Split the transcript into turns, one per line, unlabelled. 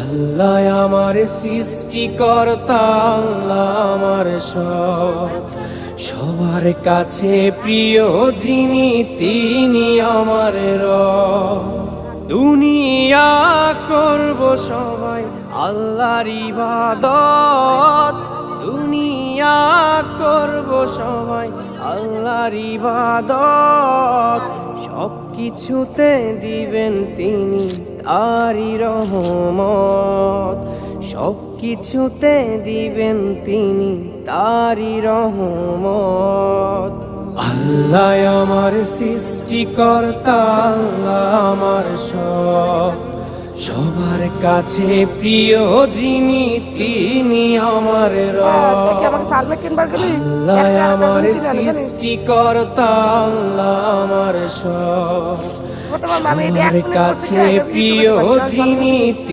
আল্লাহ আমার সৃষ্টিকর্তা, আল্লাহ আমার সব, সবার কাছে প্রিয় যিনি তিনি আমার রব। দুনিয়া করব সবাই আল্লাহর ইবাদত, দুনিয়া করব সবাই আল্লাহর ইবাদত, সব কিছুতে দিবেন তিনি তারই রহমত, সব কিছুতে দিবেন তিনি তারই রহমত। আল্লাহ আমার সৃষ্টিকর্তা, আল্লাহ আমার সব, সবার কাছে প্রিয় যিনি তিনি আমার রব। আল্লাহ আমার সৃষ্টিকর্তা, আল্লাহ আমার সব, সবার কাছে প্রিয় যিনি